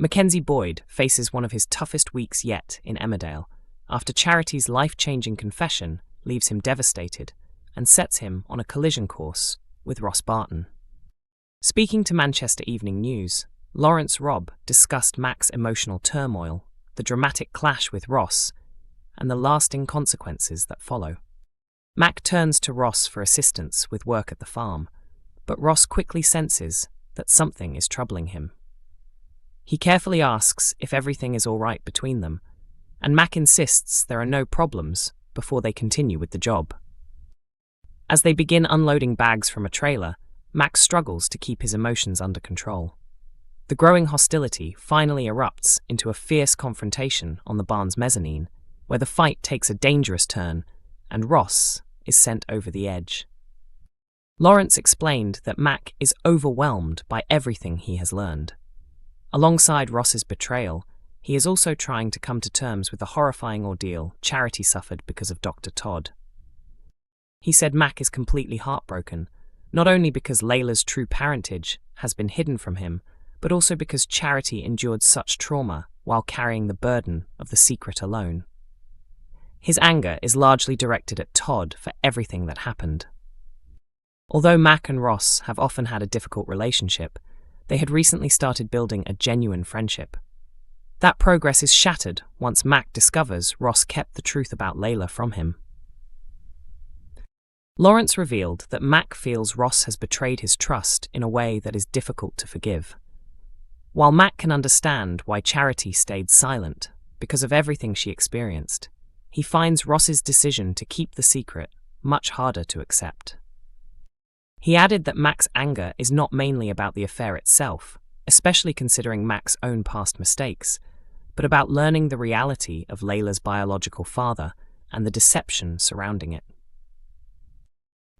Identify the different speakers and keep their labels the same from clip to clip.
Speaker 1: Mackenzie Boyd faces one of his toughest weeks yet in Emmerdale, after Charity's life-changing confession leaves him devastated and sets him on a collision course with Ross Barton. Speaking to Manchester Evening News, Lawrence Robb discussed Mack's emotional turmoil, the dramatic clash with Ross, and the lasting consequences that follow. Mack turns to Ross for assistance with work at the farm, but Ross quickly senses that something is troubling him. He carefully asks if everything is all right between them, and Mack insists there are no problems before they continue with the job. As they begin unloading bags from a trailer, Mack struggles to keep his emotions under control. The growing hostility finally erupts into a fierce confrontation on the barn's mezzanine, where the fight takes a dangerous turn and Ross is sent over the edge. Lawrence explained that Mack is overwhelmed by everything he has learned. Alongside Ross's betrayal, he is also trying to come to terms with the horrifying ordeal Charity suffered because of Dr. Todd. He said Mack is completely heartbroken, not only because Leyla's true parentage has been hidden from him, but also because Charity endured such trauma while carrying the burden of the secret alone. His anger is largely directed at Todd for everything that happened. Although Mack and Ross have often had a difficult relationship, they had recently started building a genuine friendship. That progress is shattered once Mack discovers Ross kept the truth about Leyla from him. Lawrence revealed that Mack feels Ross has betrayed his trust in a way that is difficult to forgive. While Mack can understand why Charity stayed silent because of everything she experienced, he finds Ross's decision to keep the secret much harder to accept. He added that Mack's anger is not mainly about the affair itself, especially considering Mack's own past mistakes, but about learning the reality of Leyla's biological father and the deception surrounding it.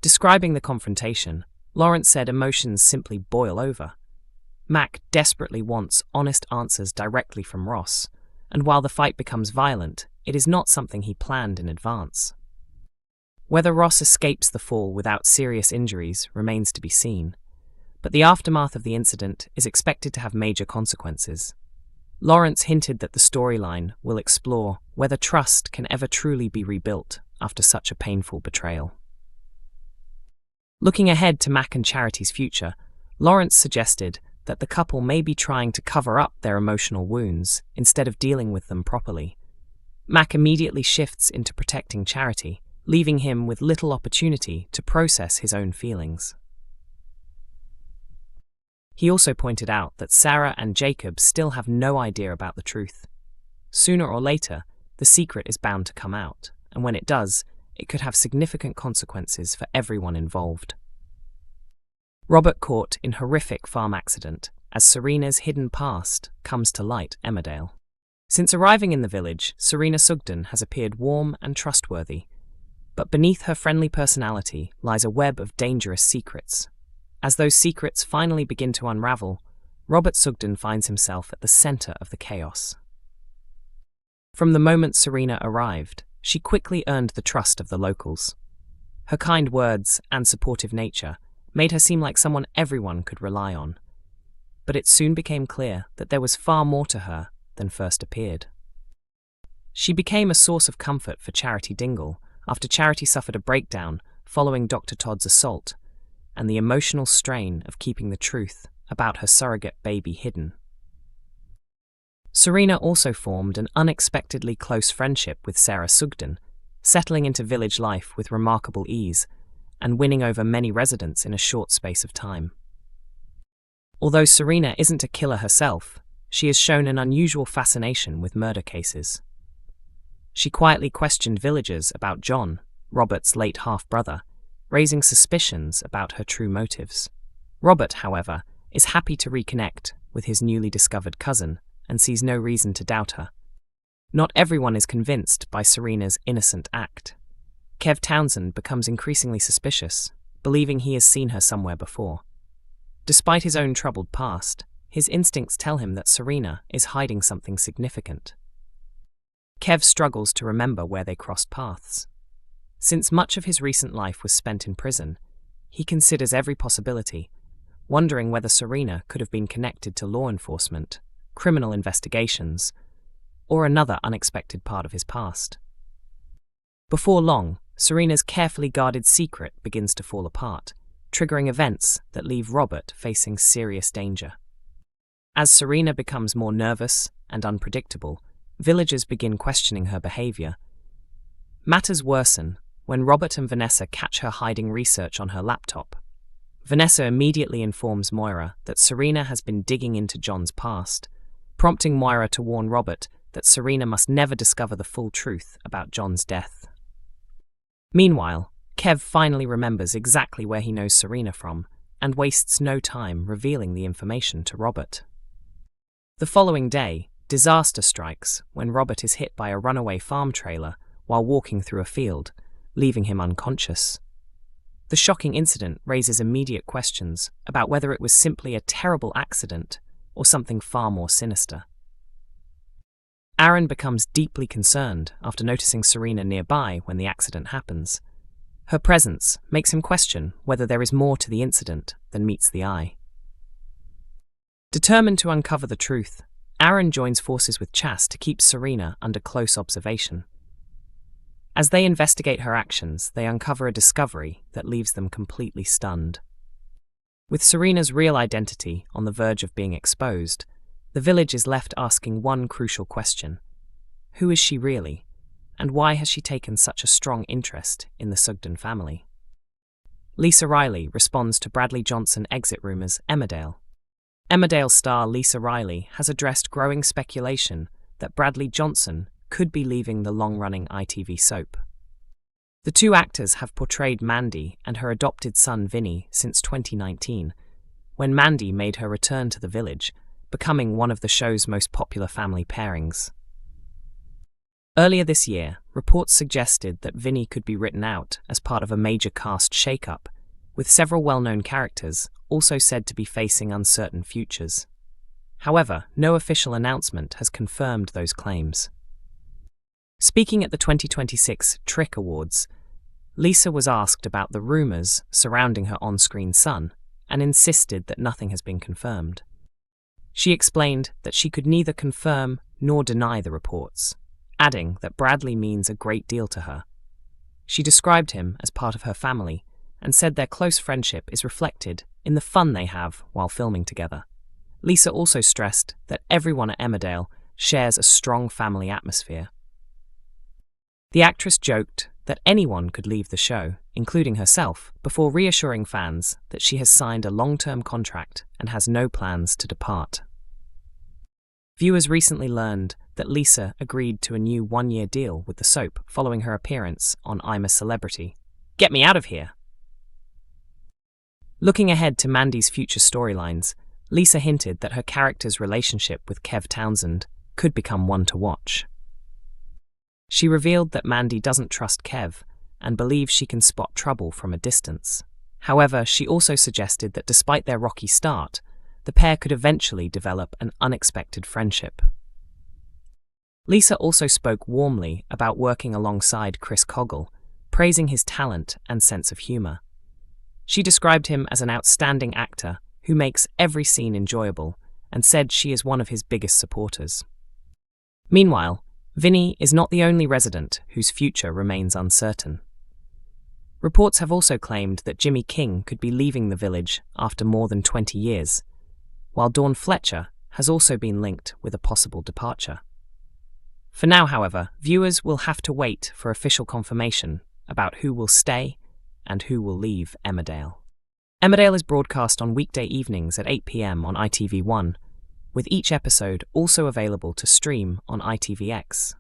Speaker 1: Describing the confrontation, Lawrence said emotions simply boil over. Mack desperately wants honest answers directly from Ross, and while the fight becomes violent, it is not something he planned in advance. Whether Ross escapes the fall without serious injuries remains to be seen, but the aftermath of the incident is expected to have major consequences. Lawrence hinted that the storyline will explore whether trust can ever truly be rebuilt after such a painful betrayal. Looking ahead to Mack and Charity's future, Lawrence suggested that the couple may be trying to cover up their emotional wounds instead of dealing with them properly. Mack immediately shifts into protecting Charity, leaving him with little opportunity to process his own feelings. He also pointed out that Sarah and Jacob still have no idea about the truth. Sooner or later, the secret is bound to come out, and when it does, it could have significant consequences for everyone involved. Robert caught in horrific farm accident as Serena's hidden past comes to light Emmerdale. Since arriving in the village, Serena Sugden has appeared warm and trustworthy, but beneath her friendly personality lies a web of dangerous secrets. As those secrets finally begin to unravel, Robert Sugden finds himself at the center of the chaos. From the moment Serena arrived, she quickly earned the trust of the locals. Her kind words and supportive nature made her seem like someone everyone could rely on. But it soon became clear that there was far more to her than first appeared. She became a source of comfort for Charity Dingle after Charity suffered a breakdown following Dr. Todd's assault, and the emotional strain of keeping the truth about her surrogate baby hidden. Serena also formed an unexpectedly close friendship with Sarah Sugden, settling into village life with remarkable ease and winning over many residents in a short space of time. Although Serena isn't a killer herself, she has shown an unusual fascination with murder cases. She quietly questioned villagers about John, Robert's late half-brother, raising suspicions about her true motives. Robert, however, is happy to reconnect with his newly discovered cousin and sees no reason to doubt her. Not everyone is convinced by Serena's innocent act. Kev Townsend becomes increasingly suspicious, believing he has seen her somewhere before. Despite his own troubled past, his instincts tell him that Serena is hiding something significant. Kev struggles to remember where they crossed paths. Since much of his recent life was spent in prison, he considers every possibility, wondering whether Serena could have been connected to law enforcement, criminal investigations, or another unexpected part of his past. Before long, Serena's carefully guarded secret begins to fall apart, triggering events that leave Robert facing serious danger. As Serena becomes more nervous and unpredictable, villagers begin questioning her behavior. Matters worsen when Robert and Vanessa catch her hiding research on her laptop. Vanessa immediately informs Moira that Serena has been digging into John's past, prompting Moira to warn Robert that Serena must never discover the full truth about John's death. Meanwhile, Kev finally remembers exactly where he knows Serena from and wastes no time revealing the information to Robert. The following day, disaster strikes when Robert is hit by a runaway farm trailer while walking through a field, leaving him unconscious. The shocking incident raises immediate questions about whether it was simply a terrible accident or something far more sinister. Aaron becomes deeply concerned after noticing Serena nearby when the accident happens. Her presence makes him question whether there is more to the incident than meets the eye. Determined to uncover the truth, Aaron joins forces with Chas to keep Serena under close observation. As they investigate her actions, they uncover a discovery that leaves them completely stunned. With Serena's real identity on the verge of being exposed, the village is left asking one crucial question: who is she really, and why has she taken such a strong interest in the Sugden family? Lisa Riley responds to Bradley Johnson exit rumours Emmerdale. Emmerdale star Lisa Riley has addressed growing speculation that Bradley Johnson could be leaving the long-running ITV soap. The two actors have portrayed Mandy and her adopted son Vinny since 2019, when Mandy made her return to the village, becoming one of the show's most popular family pairings. Earlier this year, reports suggested that Vinny could be written out as part of a major cast shake-up, with several well-known characters also said to be facing uncertain futures. However, no official announcement has confirmed those claims. Speaking at the 2026 Trick Awards, Lisa was asked about the rumours surrounding her on-screen son and insisted that nothing has been confirmed. She explained that she could neither confirm nor deny the reports, adding that Bradley means a great deal to her. She described him as part of her family and said their close friendship is reflected in the fun they have while filming together. Lisa also stressed that everyone at Emmerdale shares a strong family atmosphere. The actress joked that anyone could leave the show, including herself, before reassuring fans that she has signed a long-term contract and has no plans to depart. Viewers recently learned that Lisa agreed to a new one-year deal with the soap following her appearance on I'm a Celebrity. Get me out of here! Looking ahead to Mandy's future storylines, Lisa hinted that her character's relationship with Kev Townsend could become one to watch. She revealed that Mandy doesn't trust Kev and believes she can spot trouble from a distance. However, she also suggested that despite their rocky start, the pair could eventually develop an unexpected friendship. Lisa also spoke warmly about working alongside Chris Coggle, praising his talent and sense of humour. She described him as an outstanding actor who makes every scene enjoyable and said she is one of his biggest supporters. Meanwhile, Vinny is not the only resident whose future remains uncertain. Reports have also claimed that Jimmy King could be leaving the village after more than 20 years, while Dawn Fletcher has also been linked with a possible departure. For now, however, viewers will have to wait for official confirmation about who will stay and who will leave Emmerdale. Emmerdale is broadcast on weekday evenings at 8 p.m. on ITV1, with each episode also available to stream on ITVX.